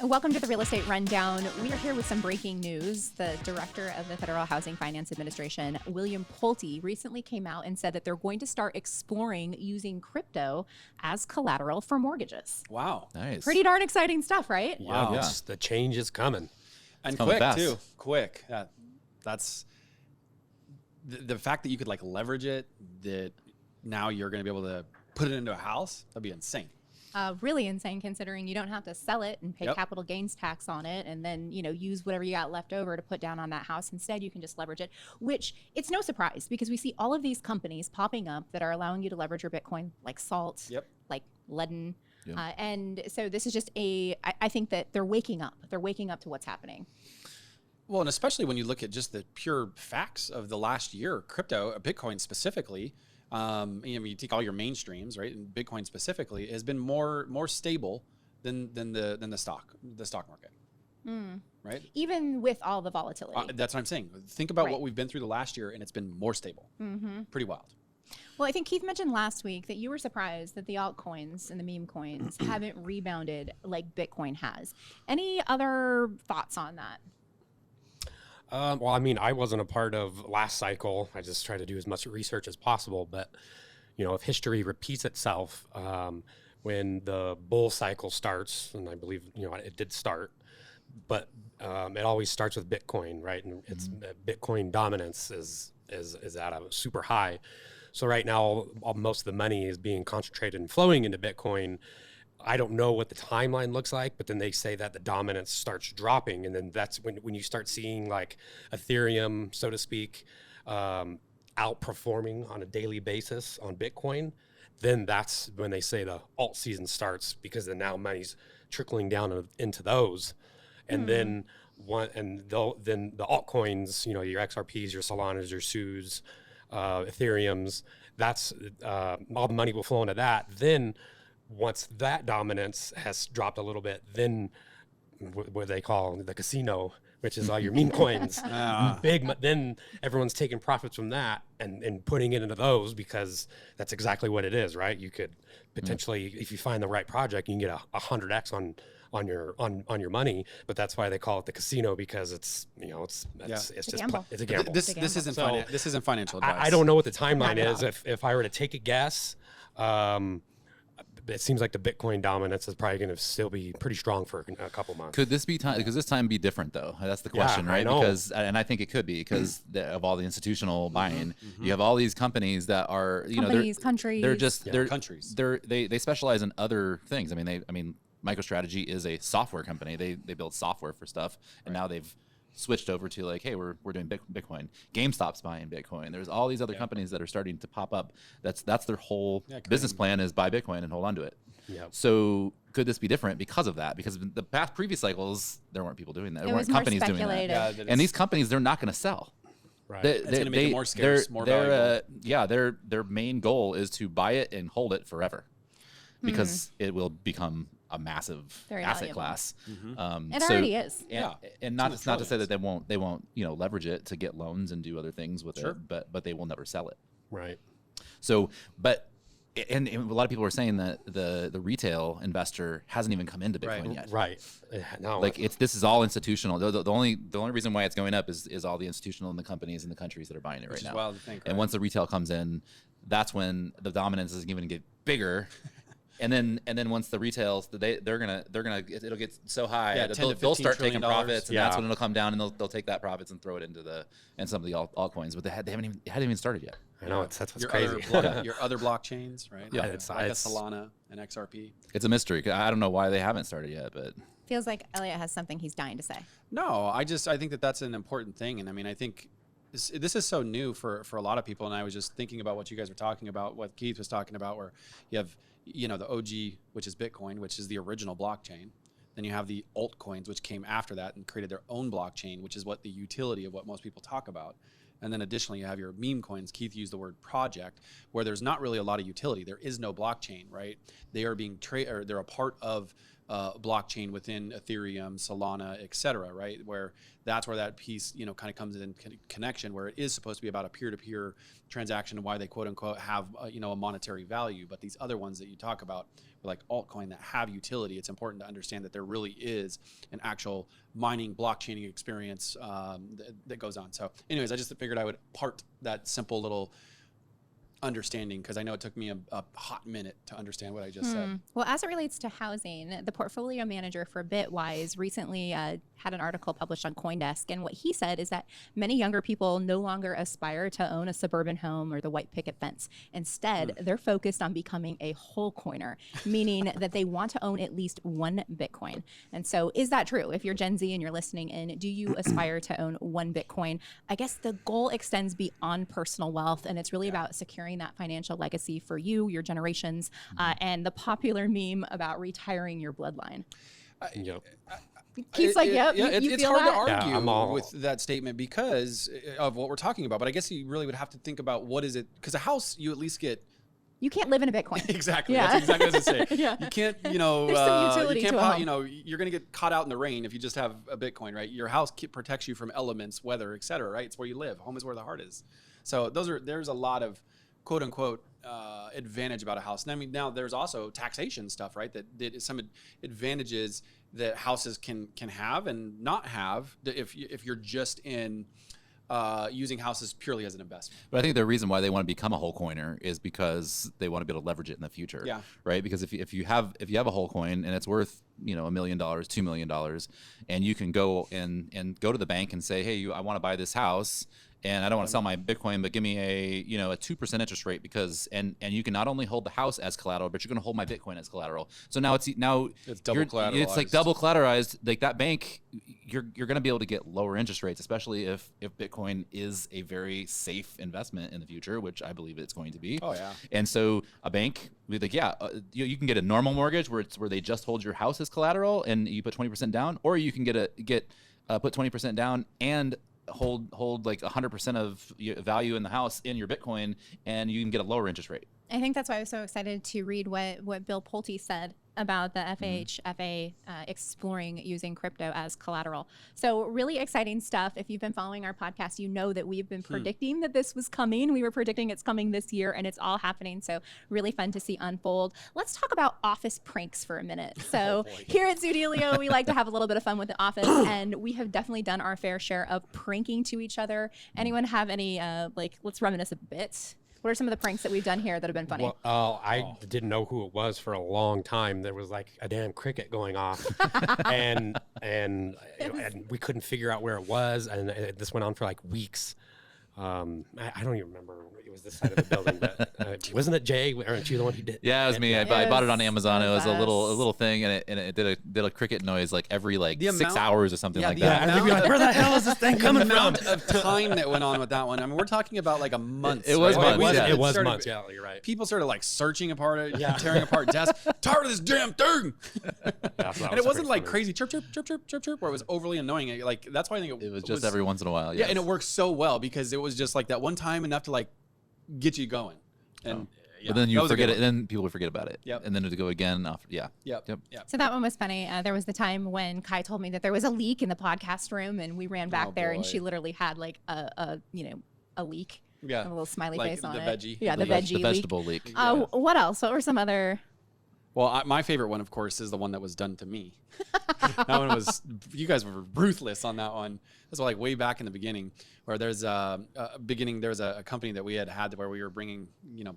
Welcome to the Real Estate Rundown. We are here with some breaking news. The director of the Federal Housing Finance Administration, William Pulte, recently came out and said that they're going to start exploring using crypto as collateral for mortgages. Wow. Nice. Pretty darn exciting stuff, right? Wow. Yeah. The change is coming. And coming quick, fast. too. Quick. That's the fact that you could like leverage it, that now you're going to be able to put it into a house. That'd be insane. Really insane considering you don't have to sell it and pay Yep. capital gains tax on it and then, use whatever you got left over to put down on that house. Instead, you can just leverage it, which it's no surprise because we see all of these companies popping up that are allowing you to leverage your Bitcoin like Salt, Yep. like Ledden. Yep. And so this is just I think that they're waking up. They're waking up to what's happening. Well, and especially when you look at just the pure facts of the last year, crypto, Bitcoin specifically, you take all your mainstreams, right? And Bitcoin specifically has been more stable than the stock market, right? Even with all the volatility. That's what I'm saying. Think about Right. what we've been through the last year, and it's been more stable. Pretty wild. Well, I think Keith mentioned last week that you were surprised that the altcoins and the meme coins haven't rebounded like Bitcoin has. Any other thoughts on that? Well, I mean, I wasn't a part of last cycle. I just try to do as much research as possible. But, if history repeats itself, when the bull cycle starts, and I believe, it did start, but it always starts with Bitcoin, right? And it's Bitcoin dominance is at a super high. So right now, most of the money is being concentrated and flowing into Bitcoin. I don't know what the timeline looks like, but then they say that the dominance starts dropping. And then that's when you start seeing like Ethereum, so to speak, outperforming on a daily basis on Bitcoin. Then that's when they say the alt season starts, because then now money's trickling down into those. And then then the altcoins, your XRPs, your Solanas, your SUs, Ethereums, that's all the money will flow into that. Then once that dominance has dropped a little bit, then what they call the casino, which is all your meme coins, then everyone's taking profits from that and putting it into those, because that's exactly what it is, right? You could potentially, if you find the right project, you can get 100x on your money, but that's why they call it the casino, because it's just a gamble. it's a gamble. This isn't financial advice. I don't know what the timeline Not at is. all. If I were to take a guess, it seems like the Bitcoin dominance is probably going to still be pretty strong for a couple months. Could this be time? Because this time be different, though. That's the question, I right? know. Because, and I think it could be because of all the institutional buying. You have all these companies that are, Companies, countries. they're just they're countries. They specialize in other things. I mean, MicroStrategy is a software company. They build software for stuff, and now they've switched over to like, hey, we're doing Bitcoin. GameStop's buying Bitcoin. There's all these other companies that are starting to pop up. That's their whole business plan, is buy Bitcoin and hold on to it. Yep. So could this be different because of that? Because the past previous cycles, there weren't people doing that. There It was weren't more companies doing speculative. that. And these companies, they're not going to sell. Right. It's going to make it more scarce, more valuable. Their main goal is to buy it and hold it forever, because it will become a massive Very asset valuable. class. It already is. And not to say that they won't leverage it to get loans and do other things with it, but they will never sell it. Right. So, and a lot of people are saying that the retail investor hasn't even come into Bitcoin yet. Right. No. Like this is all institutional. The only reason why it's going up is all the institutional and the companies and the countries that are buying it right Which is now. wild to think, And right? once the retail comes in, that's when the dominance is going to get bigger. And then once the retails, it'll get so high that 10 to they'll start $15 taking trillion. profits, and that's when it'll come down, and they'll take that profits and throw it into some of the altcoins. But it hadn't even started yet. I know that's what's your crazy. Your other blockchains, right? Yeah, like it's- a Solana and XRP. It's a mystery. I don't know why they haven't started yet, but Feels like Elliot has something he's dying to say. No, I think that's an important thing, and I mean, I think this is so new for a lot of people. And I was just thinking about what you guys were talking about, what Keith was talking about, where you have the OG, which is Bitcoin, which is the original blockchain. Then you have the altcoins, which came after that and created their own blockchain, which is what the utility of what most people talk about. And then additionally, you have your meme coins. Keith used the word project, where there's not really a lot of utility. There is no blockchain, right? They are being they're a part of blockchain within Ethereum, Solana, et cetera, right? Where that's where that piece, kind of comes in connection, where it is supposed to be about a peer-to-peer transaction and why they quote unquote have, a monetary value. But these other ones that you talk about, like altcoin that have utility, it's important to understand that there really is an actual mining blockchaining experience that goes on. So anyways, I just figured I would part that simple little understanding, because I know it took me a hot minute to understand what I just said. Well, as it relates to housing, the portfolio manager for Bitwise recently had an article published on CoinDesk, and what he said is that many younger people no longer aspire to own a suburban home or the white picket fence. Instead, they're focused on becoming a whole coiner, meaning that they want to own at least one Bitcoin. And so is that true? If you're Gen Z and you're listening in, do you aspire to own one Bitcoin? I guess the goal extends beyond personal wealth, and it's really about securing that financial legacy for you, your generations, and the popular meme about retiring your bloodline. Keith's like, yep, it's feel hard that? to argue with that statement because of what we're talking about. But I guess you really would have to think about what is it, because a house, you at least get. You can't live in a Bitcoin. Exactly. Yeah. That's exactly what I was going to say. Yeah. You can't, There's some utility you can't, to a home. you're going to get caught out in the rain if you just have a Bitcoin, right? Your house protects you from elements, weather, et cetera, right? It's where you live. Home is where the heart is. So there's a lot of quote unquote advantage about a house. And I mean, now there's also taxation stuff, right? That is some advantages that houses can have and not have if you're just in using houses purely as an investment. But I think the reason why they want to become a whole coiner is because they want to be able to leverage it in the future. Yeah. Right. Because if you have a whole coin and it's worth $1 million, $2 million, and you can go and go to the bank and say, hey, I want to buy this house. And I don't want to sell my Bitcoin, but give me a 2% interest rate and you can not only hold the house as collateral, but you're going to hold my Bitcoin as collateral. So now it's double collateralized. It's like double collateralized. Like that bank, you're going to be able to get lower interest rates, especially if Bitcoin is a very safe investment in the future, which I believe it's going to be. Oh yeah. And so a bank will be like, you can get a normal mortgage where they just hold your house as collateral and you put 20% down, or you can put 20% down and hold like 100% of value in the house in your Bitcoin, and you can get a lower interest rate. I think that's why I was so excited to read what Bill Pulte said about the FHFA exploring using crypto as collateral. So really exciting stuff. If you've been following our podcast, you know that we've been predicting that this was coming. We were predicting it's coming this year, and it's all happening. So really fun to see unfold. Let's talk about office pranks for a minute. So here at Zoodealio, we like to have a little bit of fun with the office, and we have definitely done our fair share of pranking to each other. Anyone have any, let's reminisce a bit? What are some of the pranks that we've done here that have been funny? Well, I didn't know who it was for a long time. There was like a damn cricket going off, and we couldn't figure out where it was, and this went on for like weeks. I don't even remember. It was this side of the building, but wasn't it Jay? Aren't you the one who did? Yeah, it was me. I bought it on Amazon. It was a little thing, and it did a cricket noise like every 6 hours or something like that. And we'd be like, where the hell is this thing coming from? The amount of time that went on with that one. I mean, we're talking about like a month. It was months. It was months. Yeah, you're right. People started like searching apart, tearing apart desks. Tired of this damn thing. And it wasn't like crazy chirp, chirp, chirp, chirp, chirp, chirp, where it was overly annoying. Like that's why I think it was just every once in a while. Yes. Yeah, and it worked so well because it was just like that one time enough to like get you going. And but then you forget it, and then people would forget about it. Yep. And then to go again after. Yeah. Yep. So that one was funny. There was the time when Kai told me that there was a leak in the podcast room, and we ran back there, and she literally had like a leak. Yeah. A little smiley like face on the it. Veggie. Yeah, the veggie the vegetable leak. What else? What were some other? Well, my favorite one, of course, is the one that was done to me. That one was, you guys were ruthless on that one. This was like way back in the beginning, where there's a company that we had where we were bringing,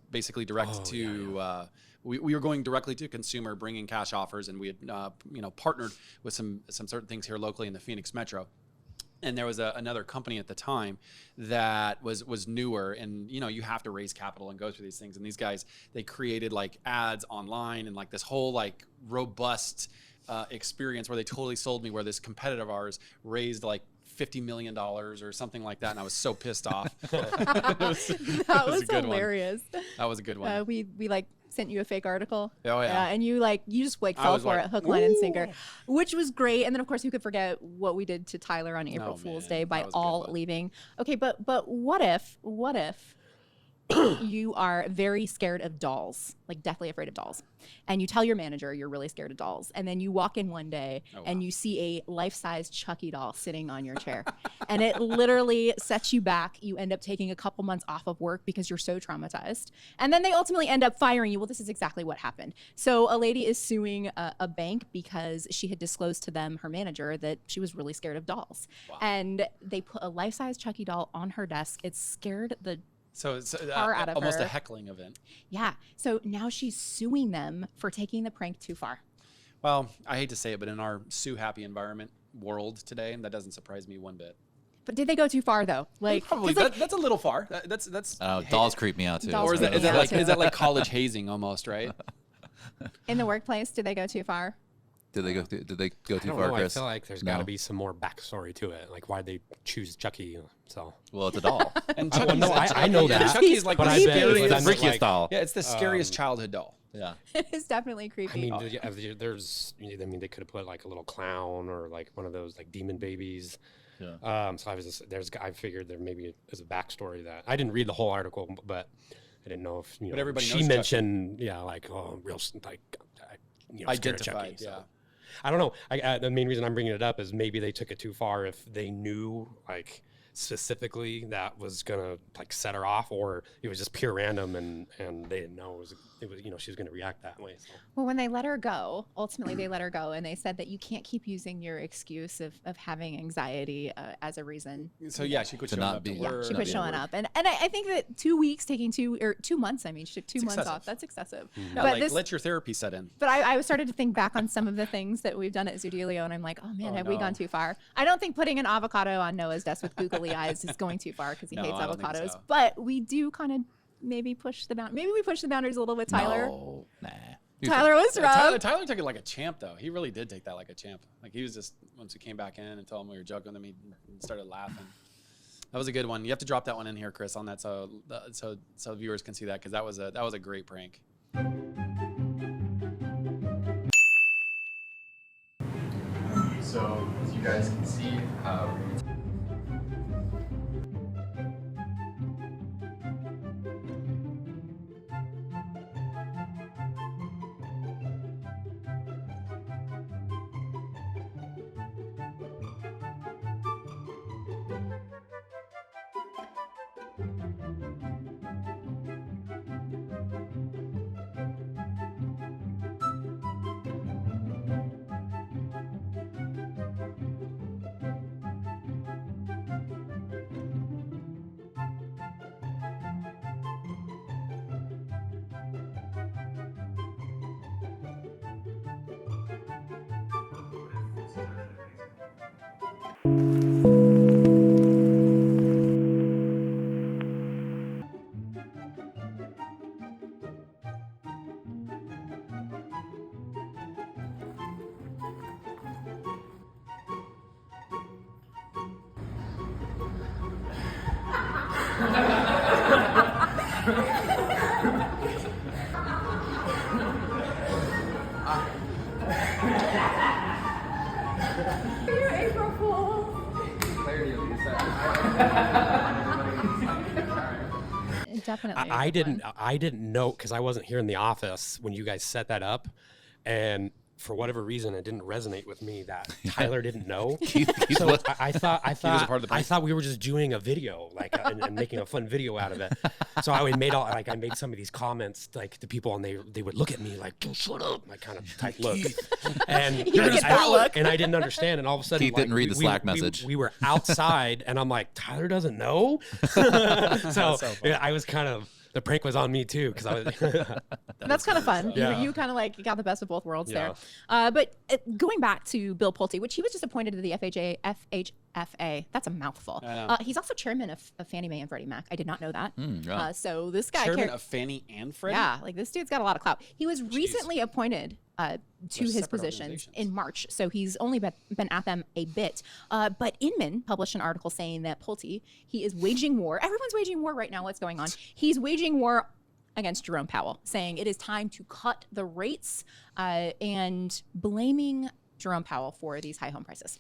basically direct to, we were going directly to consumer, bringing cash offers, and we had, partnered with some certain things here locally in the Phoenix metro. And there was another company at the time that was newer, and you have to raise capital and go through these things. And these guys, they created like ads online and like this whole like robust experience where they totally sold me, where this competitor of ours raised like $50 million or something like that, and I was so pissed off. That was hilarious. That was a good one. We like sent you a fake article. Oh yeah. And you just like fell for it, hook, line, and sinker, which was great. And then of course you could forget what we did to Tyler on April Fool's Day by all leaving. Okay, but what if you are very scared of dolls, like deathly afraid of dolls. And you tell your manager you're really scared of dolls. And then you walk in one day and you see a life-size Chucky doll sitting on your chair. And it literally sets you back. You end up taking a couple months off of work because you're so traumatized. And then they ultimately end up firing you. Well, this is exactly what happened. So a lady is suing a bank because she had disclosed to them, her manager, that she was really scared of dolls. Wow. And they put a life-size Chucky doll on her desk. It scared the So it's out of almost her. a heckling event. Yeah. So now she's suing them for taking the prank too far. Well, I hate to say it, but in our sue happy environment world today, that doesn't surprise me one bit. But did they go too far though? Like, Probably that's a little far. That's Dolls creep me out too. Dolls or is creep that, me out like too. is that like college hazing almost, right? In the workplace, did they go too far? Did they go I too don't far, know. Chris? I feel like there's got to be some more backstory to it. Like why they choose Chucky. So Well, it's a doll. And well, Chucky's, no, I know that. Chucky's like but the I bet scariest, but I'm freakiest like, doll. yeah, it's the scariest childhood doll. Yeah. It is definitely I creepy. mean, there's. I mean, they could have put like a little clown or like one of those like demon babies. Yeah. So I figured there maybe is a backstory that I didn't read the whole article, but I didn't know if But everybody she knows mentioned like real like scared Identified, Chucky. yeah. So. I don't know. The main reason I'm bringing it up is maybe they took it too far. If they knew like specifically that was gonna like set her off, or it was just pure random and they didn't know it was she was gonna react that way. So. Well, when they let her go, ultimately they let her go, and they said that you can't keep using your excuse of having anxiety as a reason. So yeah, she quit To showing not up to be- Yeah, work. she not quit being showing at up, and I think that 2 weeks taking 2 months. I mean, she took 2 It's months excessive. off. That's excessive. Yeah, But like, this, let your therapy set in. but I started to think back on some of the things that we've done at Zoodealio, and I'm like, oh man, Oh, have we no. gone too far? I don't think putting an avocado on Noah's desk with googly eyes is going too far because he No, hates I don't think avocados. so. But we do kind of maybe push the boundaries. Maybe we push the boundaries a little with Tyler. No, nah. Tyler was Yeah, rough. Tyler took it like a champ, though. He really did take that like a champ. Like he was just once we came back in and told him we were joking with him, he started laughing. That was a good one. You have to drop that one in here, Chris, on that so viewers can see that because that was a great prank. So as you guys can see, You're April Fool. Definitely. I didn't know because I wasn't here in the office when you guys set that up, and for whatever reason, it didn't resonate with me that Tyler didn't know. So I thought part of the I prank. thought we were just doing a video and making a fun video out of it. So I made some of these comments like to people, and they would look at me like, "Oh, shut up," like kind of type look, and You're gonna get that look. and I didn't understand, and all of a sudden Keith didn't read the Slack we- message. We were outside, and I'm like, Tyler doesn't know. So yeah, I was kind of. The prank was on me too because I was. That's kind of fun. Yeah. You kind of like got the best of both worlds Yeah. there. But going back to Bill Pulte, which he was just appointed to the FHFA. That's a mouthful. I know. He's also chairman of Fannie Mae and Freddie Mac. I did not know that. right. So this guy, Chairman of Fannie and Freddie. yeah, like this dude's got a lot of clout. He was recently appointed to They're his separate position organizations. in March, so he's only been at them a bit. But Inman published an article saying that Pulte, he is waging war. Everyone's waging war right now. What's going on? He's waging war against Jerome Powell, saying it is time to cut the rates and blaming Jerome Powell for these high home prices.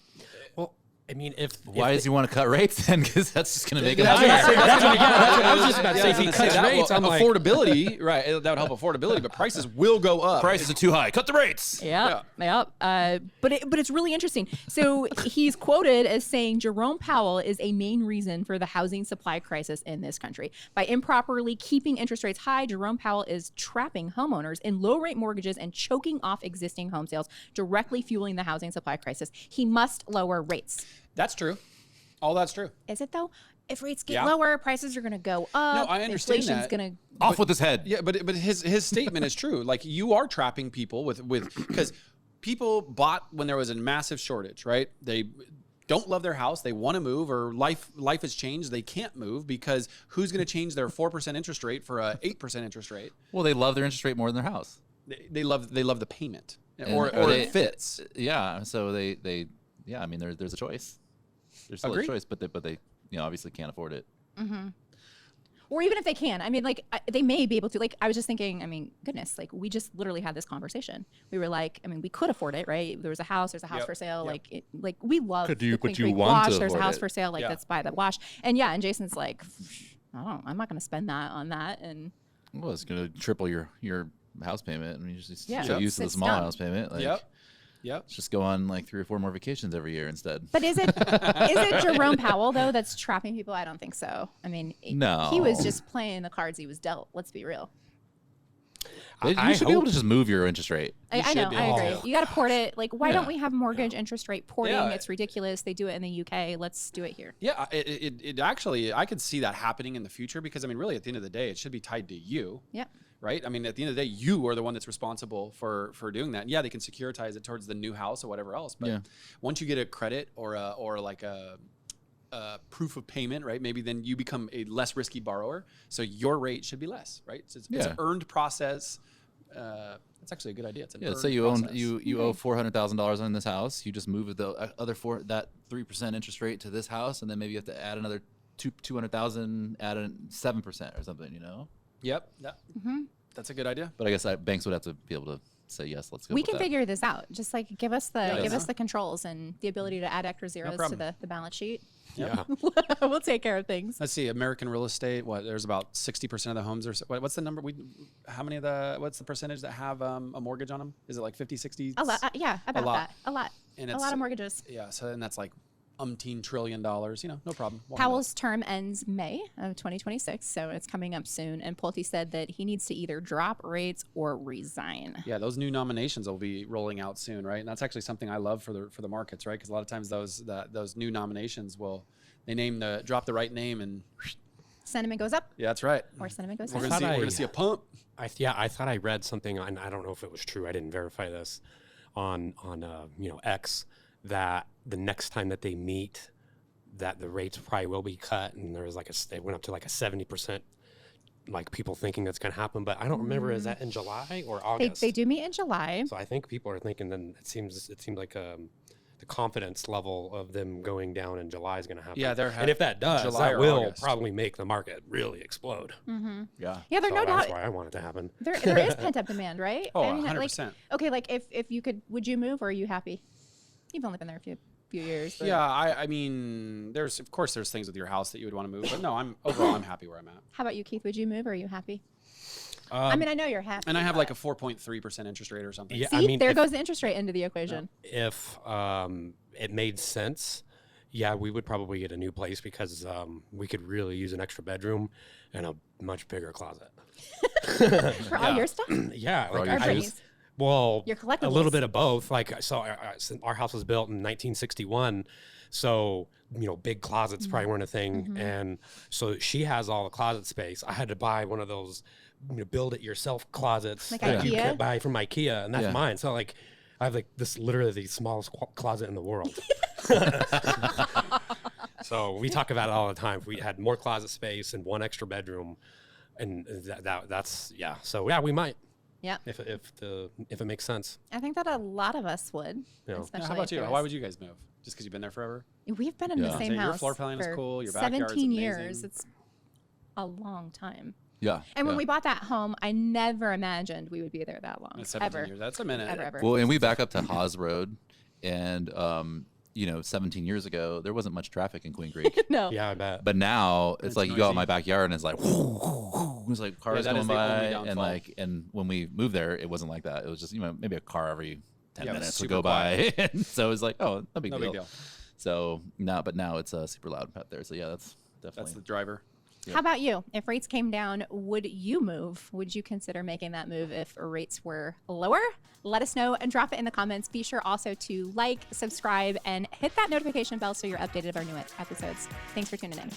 Well, I mean, if Why does he want to cut rates then? Because that's just going to make it That's higher. what I was just about to say. If he cuts rates, I'm like, affordability, right? That would help affordability, but prices will go up. Prices are too high. Cut the rates. Yep. But it's really interesting. So he's quoted as saying Jerome Powell is a main reason for the housing supply crisis in this country. By improperly keeping interest rates high, Jerome Powell is trapping homeowners in low rate mortgages and choking off existing home sales, directly fueling the housing supply crisis. He must lower rates. That's true. All that's true. Is it though? If rates get Yeah. lower, prices are going to go up. No, I understand Inflation's that. going to Off with his head. Yeah, but his statement is true. Like, you are trapping people with because people bought when there was a massive shortage, right? They don't love their house, they want to move, or life has changed, they can't move because who's going to change their 4% interest rate for a 8% interest rate? Well, they love their interest rate more than their house. They love the payment, And- or it fits. Yeah. So they yeah. I mean, there's a choice. There's still Agreed. a choice, but they obviously can't afford it. or even if they can, I mean, like they may be able to. Like I was just thinking, I mean, goodness, like we just literally had this conversation. We were like, I mean, we could afford it, right? There's a house Yep. for sale. Yep. Like we love Could you- the but Queen you Creek want Wash. to There's a afford house it. for sale. Like Yeah. that's by the wash. And yeah, and Jason's like, I'm not going to spend that on that. And Well, it's going to triple your house payment. I mean, you're just Yeah. so Yep. used to the It's small done. house payment. Like, Yep. let's just go on like 3 or 4 more vacations every year instead. but is it Jerome Powell though that's trapping people? I don't think so. I mean, No. he was just playing the cards he was dealt. Let's be real. You I should be able hope- to just move your interest rate. I should know. be I able agree. to. You got to port it. Like, why Yeah. don't we have mortgage interest rate porting? Yeah. It's ridiculous. They do it in the UK. Let's do it here. Yeah, it actually, I could see that happening in the future because, I mean, really, at the end of the day, it should be tied to you, Yep. right? I mean, at the end of the day, you are the one that's responsible for doing that. And yeah, they can securitize it towards the new house or whatever else. But Yeah. once you get a credit or like a proof of payment, right? Maybe then you become a less risky borrower. So your rate should be less, right? So it's Yeah. an earned process. That's actually a good idea. It's an Yeah, earned say you process. you owe $400,000 on this house. You just move the other that 3% interest rate to this house, and then maybe you have to add another 200,000, add a 7% or something. Yep. That's a good idea. But I guess banks would have to be able to say yes. Let's go. We with can that. figure this out. Just like give us Yeah. the controls and the ability to add extra zeros to problem. the balance sheet. yeah. We'll take care of things. Let's see, American real estate. What? There's about 60% of the homes, or what's the number? What's the percentage that have a mortgage on them? Is it like 50, 60? A lot. Yeah, about lot. that. A lot. And A it's- lot of mortgages. Yeah. So and that's like umpteen $1 trillion. No problem. Why not? Powell's term ends May of 2026, so it's coming up soon. And Pulte said that he needs to either drop rates or resign. Yeah, those new nominations will be rolling out soon, right? And that's actually something I love for the markets, right? Because a lot of times those new nominations drop the right name, and Sentiment goes up yeah, that's right. or sentiment goes We're down. gonna see a pump. I thought I read something, and I don't know if it was true. I didn't verify this on X, that the next time that they meet, that the rates probably will be cut, and there was it went up to like a 70%, like people thinking that's going to happen. But I don't remember, is that in July or August? They do meet in July. So I think people are thinking, then it seems like the confidence level of them going down in July is going to happen. Yeah, and if that does, July that or will August. probably make the market really explode. Yeah. Yeah, there's So no that's doubt. why I want it to happen. There is pent up demand, right? Oh, I mean, 100%. Okay, like if you could, would you move or are you happy? You've only been there a few years. But Yeah, I mean, there's things with your house that you would want to move, but no, I'm happy where I'm at. How about you, Keith? Would you move or are you happy? I mean, I know you're happy. And I have but- like a 4.3% interest rate or something. Yeah, See, I mean, there if- goes the interest rate into the equation. If it made sense, yeah, we would probably get a new place because we could really use an extra bedroom and a much bigger closet. For all your stuff? Yeah, all like your Or I Brittany's? just, well, Your a little collectibles. bit of both. Like, so our house was built in 1961, so big closets Mm-hmm. probably weren't a thing, and so she has all the closet space. I had to buy one of those build it yourself closets Like that you IKEA? can buy from IKEA, and that's Yeah. mine. So like, I have like literally the smallest closet in the world. So we talk about it all the time. If we had more closet space and one extra bedroom, and that's yeah. So yeah, we might Yeah. if it makes sense. I think that a lot of us would. Yeah. Especially How about if you? there Why was- would you guys move? Just because you've been there forever? We've been in the Yeah. same Your house floor plan is for cool, your backyard's 17 amazing. years. It's a long time. Yeah. And when yeah. we bought that home, I never imagined we would be there that long. That's 17 Ever. years. That's a minute. Ever. Well, and we back up to Haas Road, and 17 years ago, there wasn't much traffic in Queen Creek. No. Yeah, I bet. But now it's like you go out in my noisy. backyard and it's like, it's like cars that going is the only by, and downfall. and when we moved there, it wasn't like that. It was just maybe a car every 10 Yeah, it was minutes would super go by, and so it was like, oh, no big No deal. big deal. So now it's super loud out there. So yeah, that's definitely. That's the driver. How about you? If rates came down, would you move? Would you consider making that move if rates were lower? Let us know and drop it in the comments. Be sure also to like, subscribe, and hit that notification bell so you're updated of our new episodes. Thanks for tuning in.